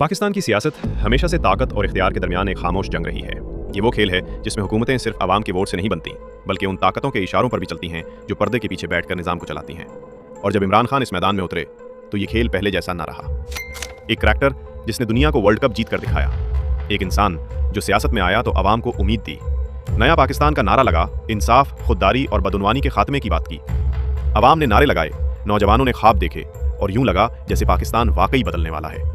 पाकिस्तान की सियासत हमेशा से ताकत और इख्तियार के दरमियान एक खामोश जंग रही है। ये वो खेल है जिसमें हुकूमतें सिर्फ आवाम के वोट से नहीं बनती, बल्कि उन ताकतों के इशारों पर भी चलती हैं जो पर्दे के पीछे बैठकर निज़ाम को चलाती हैं। और जब इमरान खान इस मैदान में उतरे तो ये खेल पहले जैसा ना रहा। एक करैक्टर जिसने दुनिया को वर्ल्ड कप जीत कर दिखाया, एक इंसान जो सियासत में आया तो आवाम को उम्मीद दी, नया पाकिस्तान का नारा लगा, इंसाफ, खुददारी और बदउनवानी के खात्मे की बात की। आवाम ने नारे लगाए, नौजवानों ने ख्वाब देखे और यूं लगा जैसे पाकिस्तान वाकई बदलने वाला है।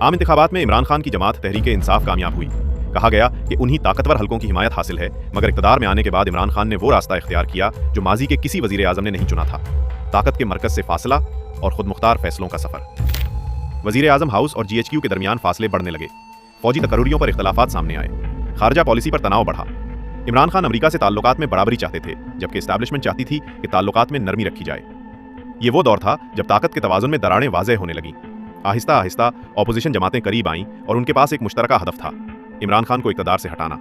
आम इंतखाबात में इमरान खान की जमात तहरीक इंसाफ कामयाब हुई। कहा गया कि उन्हीं ताकतवर हलकों की हिमायत हासिल है, मगर इक़्तिदार में आने के बाद इमरान खान ने वो रास्ता इख्तियार किया जो माजी के किसी वज़ीर आज़म ने नहीं चुना था। ताकत के मरकज़ से फासला और खुद मुख्तार फैसलों का सफ़र। वज़ीर आज़म हाउस और GHQ के दरमियान फासले बढ़ने लगे। फौजी तकर्रुरियों पर इख्तलाफात सामने आए। खारजा पॉलिसी पर तनाव बढ़ा। इमरान खान अमरीका से ताल्लुकात में बराबरी चाहते थे, जबकि इस्टेब्लिशमेंट चाहती थी कि ताल्लुकात में नरमी रखी जाए। ये वो दौर था जब ताकत के तवाज़ुन में दरारें वाज़ेह होने लगीं। आहिस्ता आहिस्ता ऑपोजिशन जमातें करीब आईं और उनके पास एक मुश्तरका हदफ था, इमरान खान को इक़्तिदार से हटाना।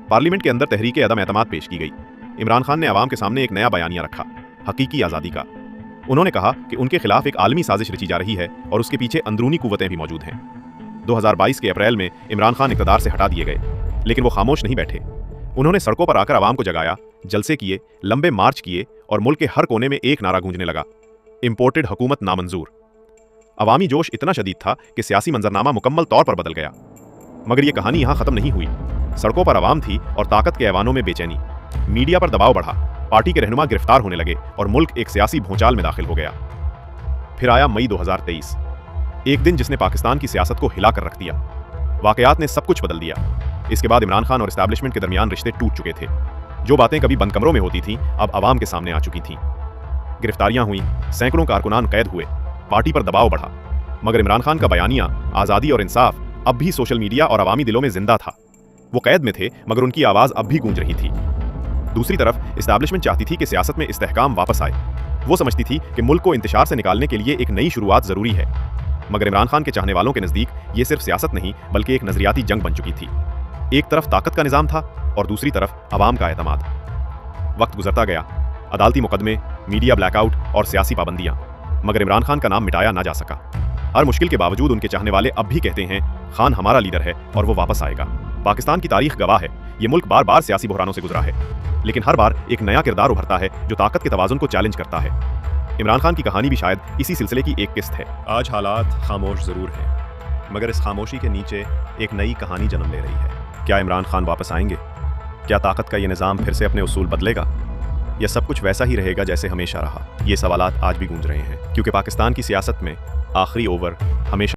पार्लियामेंट के अंदर तहरीक अदम एतमाद पेश की गई। इमरान खान ने आवाम के सामने एक नया बयानिया रखा, हकीकी आज़ादी का। उन्होंने कहा कि उनके खिलाफ एक आलमी साजिश रची जा रही है और उसके पीछे अंदरूनी कुव्वतें भी मौजूद हैं। 2022 के अप्रैल में इमरान खान इक़्तिदार से हटा दिए गए, लेकिन वो खामोश नहीं बैठे। उन्होंने सड़कों पर आकर आवाम को जगाया, जलसे किए, लंबे मार्च किए और मुल्क के हर कोने में एक नारा गूंजने लगा, इम्पोर्टेड हुकूमत नामंजूर। अवामी जोश इतना शदीद था कि सियासी मंजरनामा मुकम्मल तौर पर बदल गया। मगर ये कहानी यहाँ ख़त्म नहीं हुई। सड़कों पर आवाम थी और ताकत के ऐवानों में बेचैनी। मीडिया पर दबाव बढ़ा, पार्टी के रहनुमा गिरफ्तार होने लगे और मुल्क एक सियासी भूचाल में दाखिल हो गया। फिर आया मई 2023, एक दिन जिसने पाकिस्तान की सियासत को हिला कर रख दिया। वाकयात ने सब कुछ बदल दिया। इसके बाद इमरान खान और इस्टेब्लिशमेंट के दरमियान रिश्ते टूट चुके थे। जो बातें कभी बंद कमरों में होती थीं, अब आवाम के सामने आ चुकी थीं। गिरफ्तारियां हुई, सैकड़ों कारकुनान कैद हुए, पार्टी पर दबाव बढ़ा। मगर इमरान खान का बयानिया आज़ादी और इंसाफ अब भी सोशल मीडिया और अवामी दिलों में जिंदा था। वो कैद में थे, मगर उनकी आवाज़ अब भी गूंज रही थी। दूसरी तरफ इस्टेब्लिशमेंट चाहती थी कि सियासत में इस्तेहकाम वापस आए। वो समझती थी कि मुल्क को इंतशार से निकालने के लिए एक नई शुरुआत ज़रूरी है। मगर इमरान खान के चाहने वालों के नज़दीक ये सिर्फ सियासत नहीं, बल्कि एक नज़रियाती जंग बन चुकी थी। एक तरफ ताकत का निज़ाम था और दूसरी तरफ अवाम का एतमाद। वक्त गुजरता गया, अदालती मुकदमे, मीडिया ब्लैकआउट और सियासी पाबंदियां, मगर इमरान खान का नाम मिटाया ना जा सका। हर मुश्किल के बावजूद उनके चाहने वाले अब भी कहते हैं, खान हमारा लीडर है और वो वापस आएगा। पाकिस्तान की तारीख गवाह है, ये मुल्क बार बार सियासी बहरानों से गुजरा है, लेकिन हर बार एक नया किरदार उभरता है जो ताकत के तवाज़ुन को चैलेंज करता है। इमरान खान की कहानी भी शायद इसी सिलसिले की एक किस्त है। आज हालात खामोश ज़रूर हैं, मगर इस खामोशी के नीचे एक नई कहानी जन्म ले रही है। क्या इमरान खान वापस आएंगे? क्या ताकत का ये निज़ाम फिर से अपने उसूल बदलेगा, या सब कुछ वैसा ही रहेगा जैसे हमेशा रहा? ये सवालात आज भी गूंज रहे हैं, क्योंकि पाकिस्तान की सियासत में आखिरी ओवर हमेशा